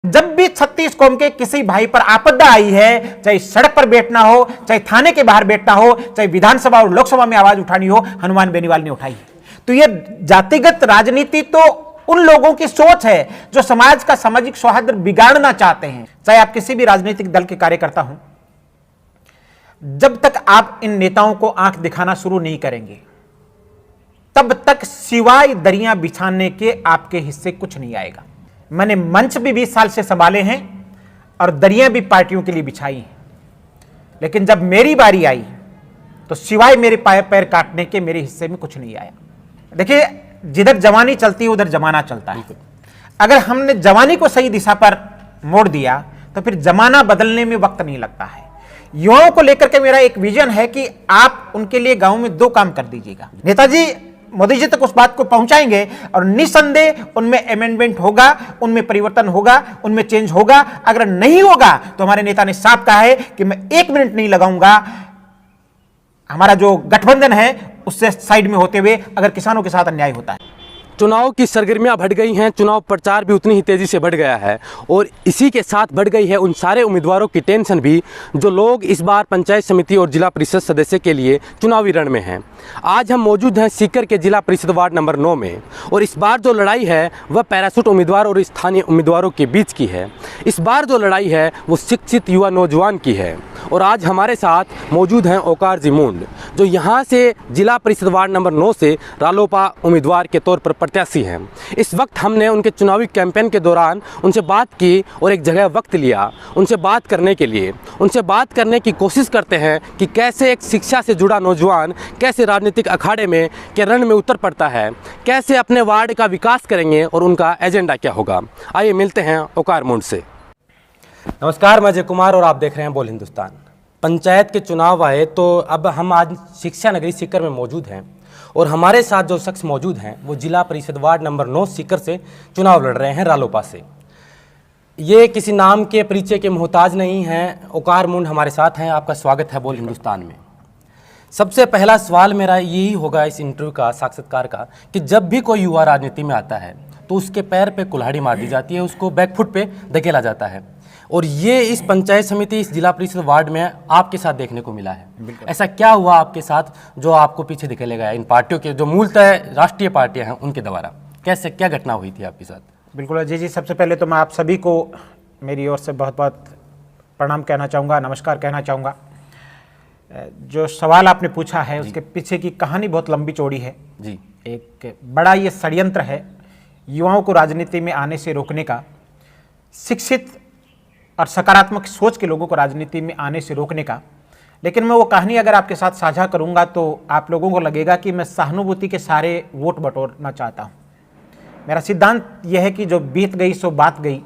जब भी 36 कौम के किसी भाई पर आपदा आई है, चाहे सड़क पर बैठना हो, चाहे थाने के बाहर बैठना हो, चाहे विधानसभा और लोकसभा में आवाज उठानी हो, हनुमान बेनीवाल ने उठाई है। तो यह जातिगत राजनीति तो उन लोगों की सोच है जो समाज का सामाजिक सौहार्द बिगाड़ना चाहते हैं। चाहे आप किसी भी राजनीतिक दल के कार्यकर्ता हों, जब तक आप इन नेताओं को आंख दिखाना शुरू नहीं करेंगे, तब तक सिवाय दरियां बिछाने के आपके हिस्से कुछ नहीं आएगा। मैंने मंच भी 20 साल से संभाले हैं और दरियां भी पार्टियों के लिए बिछाई हैं, लेकिन जब मेरी बारी आई तो सिवाय मेरे पैर काटने के मेरे हिस्से में कुछ नहीं आया। देखिए, जिधर जवानी चलती है उधर जमाना चलता है। अगर हमने जवानी को सही दिशा पर मोड़ दिया तो फिर जमाना बदलने में वक्त नहीं लगता है। युवाओं को लेकर के मेरा एक विजन है कि आप उनके लिए गांव में 2 काम कर दीजिएगा। नेताजी मोदी जी तक उस बात को पहुंचाएंगे और निसंदेह उनमें अमेंडमेंट होगा, उनमें परिवर्तन होगा, उनमें चेंज होगा। अगर नहीं होगा तो हमारे नेता ने साफ कहा है कि मैं 1 मिनट नहीं लगाऊंगा हमारा जो गठबंधन है उससे साइड में होते हुए अगर किसानों के साथ अन्याय होता है। चुनाव की सरगर्मियां बढ़ गई हैं, चुनाव प्रचार भी उतनी ही तेज़ी से बढ़ गया है और इसी के साथ बढ़ गई है उन सारे उम्मीदवारों की टेंशन भी जो लोग इस बार पंचायत समिति और जिला परिषद सदस्य के लिए चुनावी रण में हैं। आज हम मौजूद हैं सीकर के जिला परिषद वार्ड नंबर 9 में और इस बार जो लड़ाई है वह पैराशूट उम्मीदवार और स्थानीय उम्मीदवारों के बीच की है। इस बार जो लड़ाई है वो शिक्षित युवा नौजवान की है और आज हमारे साथ मौजूद हैं ओकार जी मुंड, जो यहाँ से जिला परिषद वार्ड नंबर 9 से रालोपा उम्मीदवार के तौर पर प्रत्याशी हैं। इस वक्त हमने उनके चुनावी कैंपेन के दौरान उनसे बात की और एक जगह वक्त लिया उनसे बात करने के लिए। उनसे बात करने की कोशिश करते हैं कि कैसे एक शिक्षा से जुड़ा नौजवान कैसे राजनीतिक अखाड़े में के रण में उतर पड़ता है, कैसे अपने वार्ड का विकास करेंगे और उनका एजेंडा क्या होगा। आइए मिलते हैं ओकार मुंड से। नमस्कार, मैं अजय कुमार और आप देख रहे हैं बोल हिंदुस्तान। पंचायत के चुनाव आए तो अब हम आज शिक्षा नगरी सीकर में मौजूद हैं और हमारे साथ जो शख्स मौजूद हैं वो जिला परिषद वार्ड नंबर 9 सीकर से चुनाव लड़ रहे हैं रालोपा से। ये किसी नाम के परिचय के मोहताज नहीं हैं। ओकार मुंड हमारे साथ हैं। आपका स्वागत है बोल हिंदुस्तान में। सबसे पहला सवाल मेरा यही होगा इस इंटरव्यू का, साक्षात्कार का, कि जब भी कोई युवा राजनीति में आता है तो उसके पैर पे कुल्हाड़ी मार दी जाती है, उसको बैकफुट पे धकेला जाता है और ये इस पंचायत समिति, इस जिला परिषद वार्ड में आपके साथ देखने को मिला है। ऐसा क्या हुआ आपके साथ जो आपको पीछे धकेले गया इन पार्टियों के जो मूलतः राष्ट्रीय पार्टियां हैं उनके द्वारा? कैसे क्या घटना हुई थी आपके साथ? बिल्कुल अजय जी, सबसे पहले तो मैं आप सभी को मेरी ओर से बहुत बहुत प्रणाम कहना चाहूँगा, नमस्कार कहना चाहूँगा। जो सवाल आपने पूछा है उसके पीछे की कहानी बहुत लंबी चौड़ी है जी। एक बड़ा ये षड्यंत्र है युवाओं को राजनीति में आने से रोकने का, शिक्षित और सकारात्मक सोच के लोगों को राजनीति में आने से रोकने का। लेकिन मैं वो कहानी अगर आपके साथ साझा करूंगा तो आप लोगों को लगेगा कि मैं सहानुभूति के सारे वोट बटोरना चाहता हूं। मेरा सिद्धांत यह है कि जो बीत गई सो बात गई।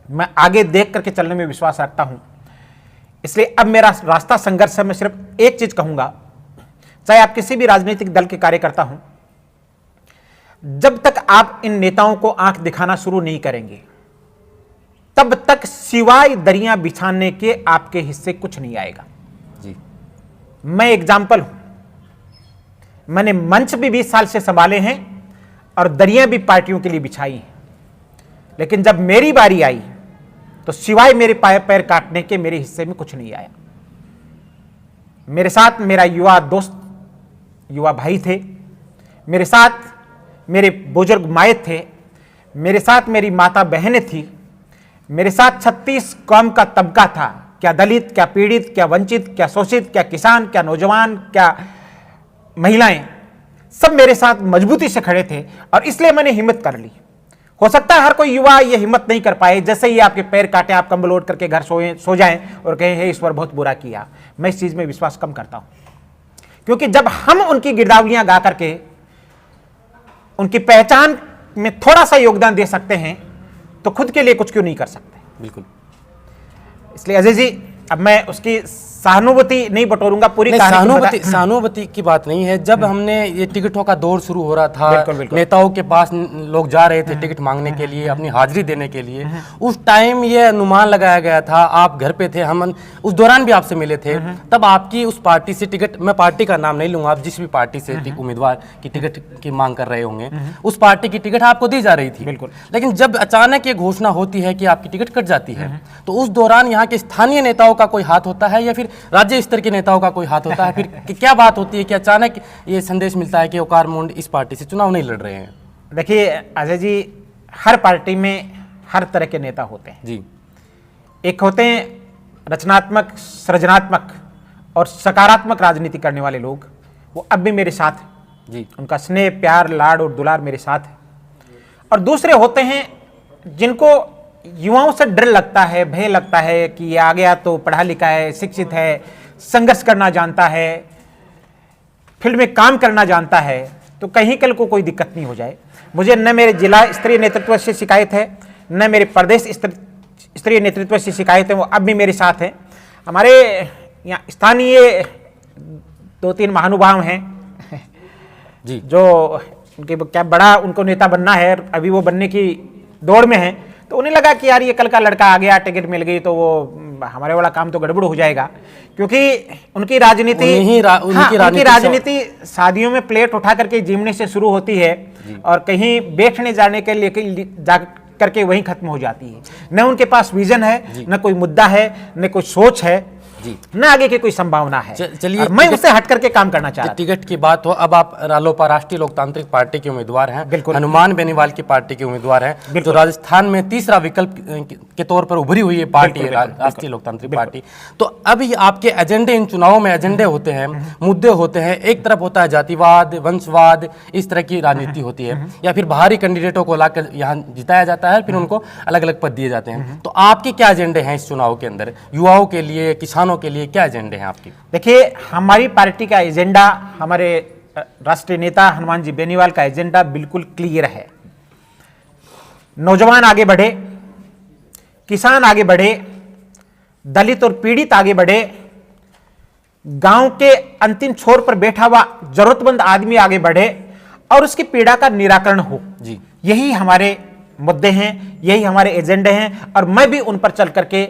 मैं आगे देख करके चलने में विश्वास रखता हूं, इसलिए अब मेरा रास्ता संघर्ष है। मैं सिर्फ एक चीज कहूंगा, चाहे आप किसी भी राजनीतिक दल के कार्यकर्ता हों, जब तक आप इन नेताओं को आंख दिखाना शुरू नहीं करेंगे तब तक सिवाय दरियां बिछाने के आपके हिस्से कुछ नहीं आएगा जी। मैं एग्जाम्पल हूं। मैंने मंच भी 20 साल से संभाले हैं और दरियां भी पार्टियों के लिए बिछाई हैं, लेकिन जब मेरी बारी आई तो सिवाय मेरे पैर काटने के मेरे हिस्से में कुछ नहीं आया। मेरे साथ मेरा युवा दोस्त, युवा भाई थे, मेरे साथ मेरे बुजुर्ग माए थे, मेरे साथ मेरी माता बहनें थी, मेरे साथ 36 कौम का तबका था। क्या दलित, क्या पीड़ित, क्या वंचित, क्या शोषित, क्या किसान, क्या नौजवान, क्या महिलाएं, सब मेरे साथ मजबूती से खड़े थे और इसलिए मैंने हिम्मत कर ली। हो सकता है हर कोई युवा ये हिम्मत नहीं कर पाए, जैसे ही आपके पैर काटे आप कंबल ओढ़ करके घर सो जाएं और कहें हे ईश्वर बहुत बुरा किया। मैं इस चीज में विश्वास कम करता हूं, क्योंकि जब हम उनकी गिरदावलियां गा करके उनकी पहचान में थोड़ा सा योगदान दे सकते हैं तो खुद के लिए कुछ क्यों नहीं कर सकते। बिल्कुल। इसलिए अजय जी, अब मैं उसकी सहानुभूति नहीं बटोरूंगा, पूरी नहीं, कहानी को सहानुभूति की बात नहीं है। जब हमने ये टिकटों का दौर शुरू हो रहा था, बिल्कुल, बिल्कुल। नेताओं के पास लोग जा रहे थे टिकट मांगने के लिए, अपनी हाजिरी देने के लिए, उस टाइम ये अनुमान लगाया गया था, आप घर पे थे, हम उस दौरान भी आपसे मिले थे, तब आपकी उस पार्टी से टिकट, मैं पार्टी का नाम नहीं लूंगा, आप जिस भी पार्टी से उम्मीदवार की टिकट की मांग कर रहे होंगे, उस पार्टी की टिकट आपको दी जा रही थी। बिल्कुल। लेकिन जब अचानक ये घोषणा होती है कि आपकी टिकट कट जाती है, तो उस दौरान यहाँ के स्थानीय नेताओं का कोई हाथ होता है या फिर राज्य स्तर के नेताओं का कोई हाथ होता है? फिर क्या बात होती है कि अचानक ये संदेश मिलता है कि वकार मुंड इस पार्टी से चुनाव नहीं लड़ रहे हैं? देखिए अजय जी, हर पार्टी में हर तरह के नेता होते हैं जी। एक होते हैं रचनात्मक, सृजनात्मक और सकारात्मक राजनीति करने वाले लोग, वो अब भी मेरे साथ हैं। जी। उनका स्नेह, प्यार, लाड और दुलार मेरे साथ है। और दूसरे होते हैं जिनको युवाओं से डर लगता है, भय लगता है कि ये आ गया तो पढ़ा लिखा है, शिक्षित है, संघर्ष करना जानता है, फील्ड में काम करना जानता है, तो कहीं कल को कोई दिक्कत नहीं हो जाए। मुझे न मेरे जिला स्तरीय नेतृत्व से शिकायत है, न मेरे प्रदेश स्तरीय नेतृत्व से शिकायत है, वो अब भी मेरे साथ हैं। हमारे यहाँ स्थानीय 2-3 महानुभाव हैं जी। जो उनके क्या बड़ा उनको नेता बनना है, अभी वो बनने की दौड़ में है, तो उन्हें लगा कि यार ये कल का लड़का आ गया, टिकट मिल गई तो वो हमारे वाला काम तो गड़बड़ हो जाएगा, क्योंकि उनकी राजनीति शादियों में प्लेट उठा करके जीमने से शुरू होती है और कहीं बैठने जाने के लिए जा करके वहीं खत्म हो जाती है। न उनके पास विजन है, न कोई मुद्दा है, न कोई सोच है, न आगे की कोई संभावना है। चलिए, मैं उससे हट करके काम करना चाहता हूं। टिकट की बात हो, अब आप रालोपा राष्ट्रीय लोकतांत्रिक पार्टी के उम्मीदवार हैं, बिल्कुल। हनुमान बेनीवाल की पार्टी के उम्मीदवार हैं, जो राजस्थान में तीसरा विकल्प के तौर पर उभरी हुई है पार्टी है, राष्ट्रीय लोकतांत्रिक पार्टी। तो अब ये आपके एजेंडे, इन चुनावों में एजेंडे होते हैं, मुद्दे होते हैं। एक तरफ होता है जातिवाद, वंशवाद, इस तरह की राजनीति होती है, या फिर बाहरी कैंडिडेटों को लाकर यहाँ जिताया जाता है, फिर उनको अलग अलग पद दिए जाते हैं। तो आपके क्या एजेंडे हैं इस चुनाव के अंदर, युवाओं के लिए, किसानों के लिए क्या एजेंडे हैं आपकी? देखिए, हमारी पार्टी का एजेंडा, हमारे राष्ट्रीय नेता हनुमान जी बेनीवाल का एजेंडा बिल्कुल क्लियर है। नौजवान आगे बढ़े, किसान आगे बढ़े, दलित और पीड़ित आगे बढ़े, गांव के अंतिम छोर पर बैठा हुआ जरूरतमंद आदमी आगे बढ़े और उसकी पीड़ा का निराकरण हो। जी। यही हमारे मुद्दे हैं, यही हमारे एजेंडे हैं और मैं भी उन पर चल करके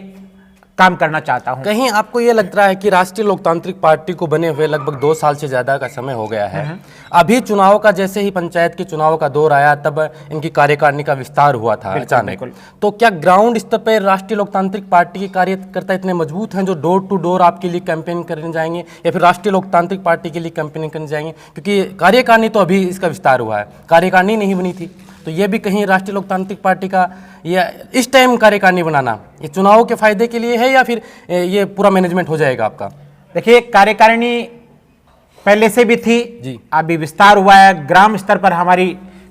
काम करना चाहता हूं। कहीं आपको यह लग रहा है कि राष्ट्रीय लोकतांत्रिक पार्टी को बने हुए लगभग 2 साल से ज्यादा का समय हो गया है, अभी चुनाव का, जैसे ही पंचायत के चुनाव का दौर आया तब इनकी कार्यकारिणी का विस्तार हुआ था अचानक, तो क्या ग्राउंड स्तर पर राष्ट्रीय लोकतांत्रिक पार्टी के कार्यकर्ता इतने मजबूत हैं जो डोर टू डोर आपके लिए कैंपेन करने जाएंगे, या फिर राष्ट्रीय लोकतांत्रिक पार्टी के लिए कैंपेनिंग करने जाएंगे? क्योंकि कार्यकारिणी तो अभी इसका विस्तार हुआ है, कार्यकारिणी नहीं बनी थी, तो ये भी कहीं राष्ट्रीय लोकतांत्रिक पार्टी का या इस टाइम कार्यकारिणी बनाना ये चुनाव के फायदे के लिए है, या फिर ये पूरा मैनेजमेंट हो जाएगा आपका? देखिए, कार्यकारिणी पहले से भी थी जी, अभी विस्तार हुआ है, ग्राम स्तर पर हमारी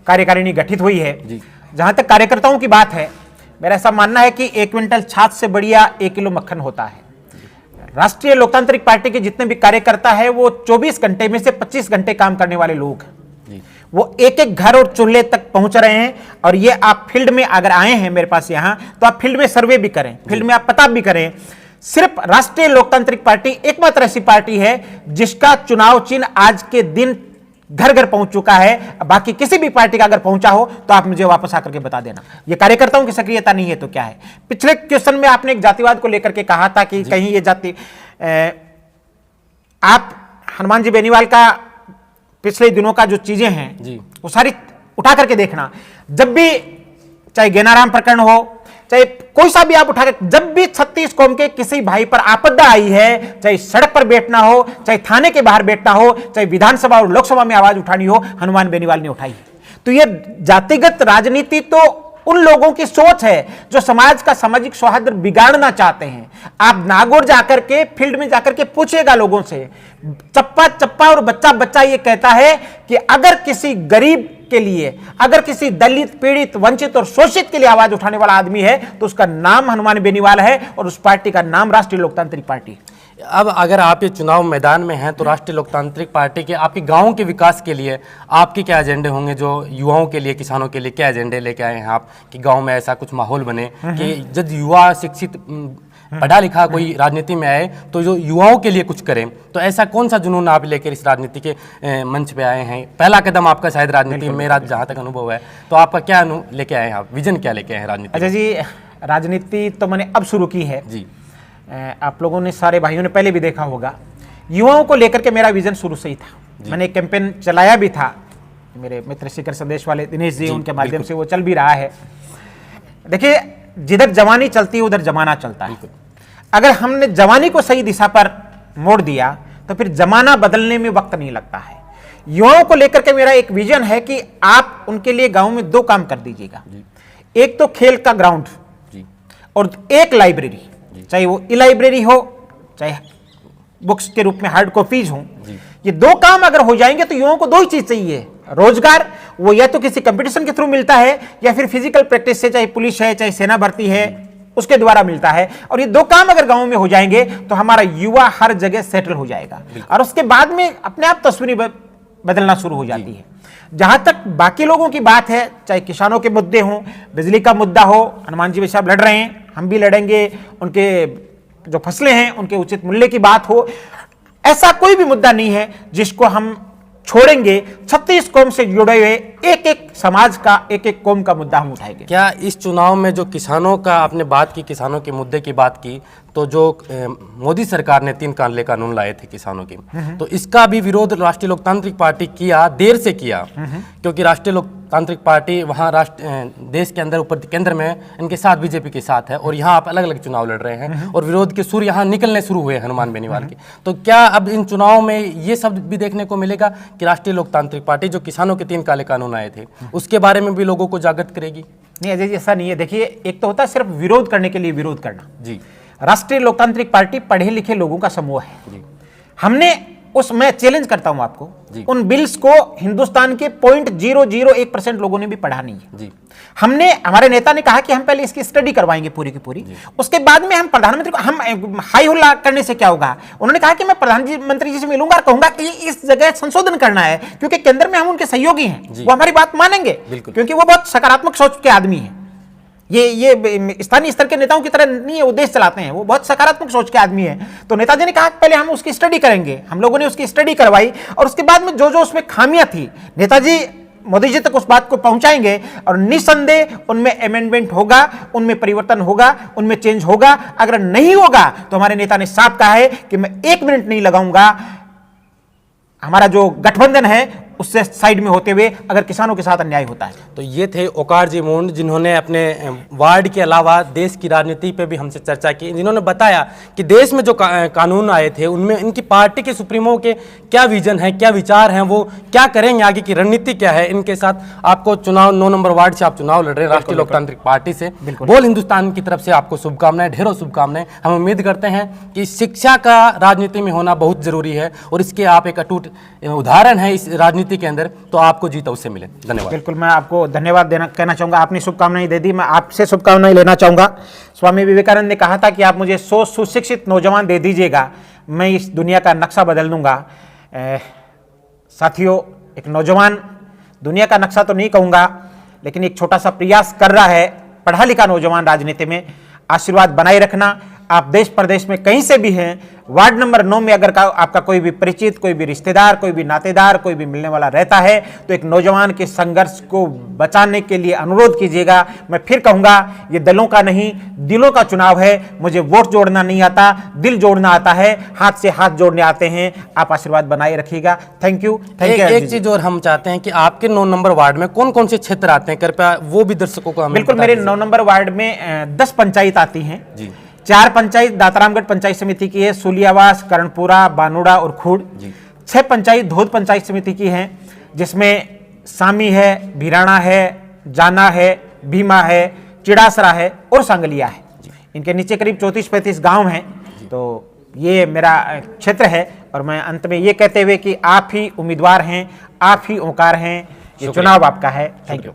कार्यकारिणी गठित हुई है जी। जहां तक कार्यकर्ताओं की बात है, मेरा ऐसा मानना है कि 1 क्विंटल छाछ से बढ़िया 1 किलो मक्खन होता है। राष्ट्रीय लोकतांत्रिक पार्टी के जितने भी कार्यकर्ता है वो 24 घंटे में से 25 घंटे काम करने वाले लोग हैं। वो एक एक घर और चूल्हे तक पहुंच रहे हैं। और ये आप फील्ड में अगर आए हैं मेरे पास यहां, तो आप फील्ड में सर्वे भी करें, फील्ड में आप पता भी करें। सिर्फ राष्ट्रीय लोकतांत्रिक पार्टी एकमात्र ऐसी पार्टी है जिसका चुनाव चिन्ह आज के दिन घर घर पहुंच चुका है। बाकी किसी भी पार्टी का अगर पहुंचा हो तो आप मुझे वापस आकर के बता देना। ये कार्यकर्ताओं की सक्रियता नहीं है तो क्या है? पिछले क्वेश्चन में आपने एक जातिवाद को लेकर के कहा था कि कहीं ये जाति, आप हनुमान जी बेनीवाल का पिछले दिनों का जो चीजें हैं जी, वो सारी उठा करके देखना। जब भी चाहे गेनाराम प्रकरण हो, चाहे कोई सा भी आप उठा कर, जब भी 36 कौम के किसी भाई पर आपदा आई है, चाहे सड़क पर बैठना हो, चाहे थाने के बाहर बैठना हो, चाहे विधानसभा और लोकसभा में आवाज उठानी हो, हनुमान बेनीवाल ने उठाई है। तो ये जातिगत राजनीति तो उन लोगों की सोच है जो समाज का सामाजिक सौहार्द बिगाड़ना चाहते हैं। आप नागौर जाकर के फील्ड में जाकर के पूछिएगा लोगों से, चप्पा चप्पा और बच्चा बच्चा ये कहता है कि अगर किसी गरीब के लिए, अगर किसी दलित, पीड़ित, वंचित और शोषित के लिए आवाज उठाने वाला आदमी है तो उसका नाम हनुमान बेनीवाल है और उस पार्टी का नाम राष्ट्रीय लोकतांत्रिक पार्टी है। अब अगर आप ये चुनाव मैदान में हैं तो राष्ट्रीय लोकतांत्रिक पार्टी के आपके गांव के विकास के लिए आपके क्या एजेंडे होंगे? जो युवाओं के लिए, किसानों के लिए क्या एजेंडे लेके आए हैं आप कि गांव में ऐसा कुछ माहौल बने कि जब युवा शिक्षित पढ़ा लिखा कोई राजनीति में आए तो जो युवाओं के लिए कुछ करें, तो ऐसा कौन सा जुनून आप लेकर इस राजनीति के मंच पे आए हैं? पहला कदम आपका शायद राजनीति में, मेरा जहाँ तक अनुभव है, तो आपका क्या लेके आए हैं, आप विजन क्या लेके आए हैं राजनीति? अच्छा जी, राजनीति तो मैंने अब शुरू की है जी। आप लोगों ने, सारे भाइयों ने पहले भी देखा होगा, युवाओं को लेकर के मेरा विजन शुरू से ही था। मैंने एक कैंपेन चलाया भी था, मेरे मित्र शिखर संदेश वाले दिनेश जी, उनके माध्यम से वो चल भी रहा है। देखिए, जिधर जवानी चलती है उधर जमाना चलता है। अगर हमने जवानी को सही दिशा पर मोड़ दिया तो फिर जमाना बदलने में वक्त नहीं लगता है। युवाओं को लेकर के मेरा एक विजन है कि आप उनके लिए गांव में 2 काम कर दीजिएगा। एक तो खेल का ग्राउंड और एक लाइब्रेरी, चाहे वो ई लाइब्रेरी हो चाहे बुक्स के रूप में हार्ड कॉपीज हो। ये 2 काम अगर हो जाएंगे तो युवाओं को 2 ही चीज चाहिए, रोजगार, वो या तो किसी कंपटीशन के थ्रू मिलता है या फिर फिजिकल प्रैक्टिस से, चाहे पुलिस है चाहे सेना भर्ती है, उसके द्वारा मिलता है। और ये 2 काम अगर गांव में हो जाएंगे तो हमारा युवा हर जगह सेटल हो जाएगा और उसके बाद में अपने आप तस्वीर बदलना शुरू हो जाती है। जहां तक बाकी लोगों की बात है, चाहे किसानों के मुद्दे हों, बिजली का मुद्दा हो, हनुमान जी साहब लड़ रहे हैं, हम भी लड़ेंगे, उनके जो फसलें हैं उनके उचित मूल्य की बात हो, ऐसा कोई भी मुद्दा नहीं है जिसको हम छोड़ेंगे। 36 कौम से जुड़े हुए एक एक समाज का, एक एक कौम का मुद्दा हम उठाएंगे। क्या इस चुनाव में जो किसानों का आपने बात की, किसानों के मुद्दे की बात की, तो जो मोदी सरकार ने 3 कानून कानून लाए थे किसानों की, तो इसका भी विरोध राष्ट्रीय लोकतांत्रिक पार्टी किया, देर से किया, क्योंकि राष्ट्रीय लोकतांत्रिक पार्टी वहाँ देश के अंदर ऊपर केंद्र में इनके साथ बीजेपी के साथ है और यहाँ आप अलग अलग चुनाव लड़ रहे हैं और विरोध के सुर यहाँ निकलने शुरू हुए हनुमान बेनीवाल के। तो क्या अब इन चुनाव में ये शब्द भी देखने को मिलेगा कि राष्ट्रीय लोकतांत्रिक पार्टी जो किसानों के 3 काले कानून आए थे उसके बारे में भी लोगों को जागृत करेगी? नहीं अजय जी, ऐसा नहीं है। देखिए, एक तो होता है सिर्फ विरोध करने के लिए विरोध करना जी। राष्ट्रीय लोकतांत्रिक पार्टी पढ़े लिखे लोगों का समूह है। हमने मैं चैलेंज करता हूं आपको, उन बिल्स को हिंदुस्तान के 0.001% लोगों ने भी पढ़ा नहीं है जी। हमने, हमारे नेता ने कहा कि हम पहले इसकी स्टडी करवाएंगे पूरी की पूरी, उसके बाद में हम प्रधानमंत्री को, हम हाई हुल्ला करने से क्या होगा। उन्होंने कहा कि मैं प्रधानमंत्री जी से मिलूंगा और कहूंगा कि इस जगह संशोधन करना है, क्योंकि केंद्र में हम उनके सहयोगी हैं, वो हमारी बात मानेंगे, क्योंकि वो बहुत सकारात्मक सोच के आदमी है। ये स्थानीय स्तर के नेताओं की तरह नहीं है, वो देश चलाते हैं, वो बहुत सकारात्मक सोच के आदमी है। तो नेताजी ने कहा पहले हम उसकी स्टडी करेंगे। हम लोगों ने उसकी स्टडी करवाई और उसके बाद में जो जो उसमें खामियां थी, नेताजी मोदी जी तक उस बात को पहुंचाएंगे और निस्संदेह उनमें अमेंडमेंट होगा, उनमें परिवर्तन होगा, उनमें चेंज होगा। अगर नहीं होगा तो हमारे नेता ने साफ कहा है कि मैं 1 मिनट नहीं लगाऊंगा हमारा जो गठबंधन है उससे साइड में होते हुए अगर किसानों के साथ अन्याय होता है। तो ये थे ओकार जी मुंड, जिन्होंने अपने वार्ड के अलावा देश की राजनीति पे भी हमसे चर्चा की, जिन्होंने बताया कि देश में जो कानून आए थे उनमें इनकी पार्टी के सुप्रीमो के क्या विजन है, क्या विचार हैं, वो क्या करेंगे, आगे की रणनीति क्या है। इनके साथ आपको चुनाव 9 नंबर वार्ड से आप चुनाव लड़ रहे हैं राष्ट्रीय लोकतांत्रिक पार्टी से। बोल हिंदुस्तान की तरफ से आपको शुभकामनाएं, ढेरों शुभकामनाएं। हम उम्मीद करते हैं कि शिक्षा का राजनीति में होना बहुत जरूरी है और इसके आप एक अटूट उदाहरण है इस राजनीति के अंदर, तो आपको जीत अवश्य मिले। धन्यवाद। बिल्कुल, मैं आपको धन्यवाद कहना चाहूंगा। आपने शुभकामनाएं दे दी, मैं आपसे शुभकामनाएं लेना चाहूंगा। स्वामी विवेकानंद ने कहा था कि आप मुझे 100 सुशिक्षित नौजवान दे दीजिएगा, मैं इस दुनिया का नक्शा बदल दूंगा। साथियों, एक नौजवान, दुनिया का नक्शा तो नहीं कहूंगा, लेकिन एक छोटा सा प्रयास कर रहा है, पढ़ा लिखा नौजवान राजनीति में। आशीर्वाद बनाए रखना। आप देश प्रदेश में कहीं से भी हैं, वार्ड नंबर 9 में अगर आपका कोई भी परिचित, कोई भी रिश्तेदार, कोई भी नातेदार, कोई भी मिलने वाला रहता है, तो एक नौजवान के संघर्ष को बचाने के लिए अनुरोध कीजिएगा। मैं फिर कहूंगा, ये दलों का नहीं, दिलों का चुनाव है। मुझे वोट जोड़ना नहीं आता, दिल जोड़ना आता है, हाथ से हाथ जोड़ने आते हैं। आप आशीर्वाद बनाए रखिएगा। Thank you. एक चीज और हम चाहते हैं कि आपके 9 नंबर वार्ड में कौन कौन से क्षेत्र आते हैं, कृपया वो भी दर्शकों को हमें बिल्कुल, मेरे 9 नंबर वार्ड में 10 पंचायत आती हैं जी। 4 पंचायत दातारामगढ़ पंचायत समिति की है, सूलियावास, कर्णपुरा, बानुड़ा और खूड़। 6 पंचायत धोद पंचायत समिति की हैं, जिसमें सामी है, भिराना है, जाना है, भीमा है, चिड़ासरा है और सांगलिया है। इनके नीचे करीब 34-35 गांव हैं। तो ये मेरा क्षेत्र है और मैं अंत में ये कहते हुए कि आप ही उम्मीदवार हैं, आप ही ओंकार हैं, ये चुनाव आपका है। Thank you.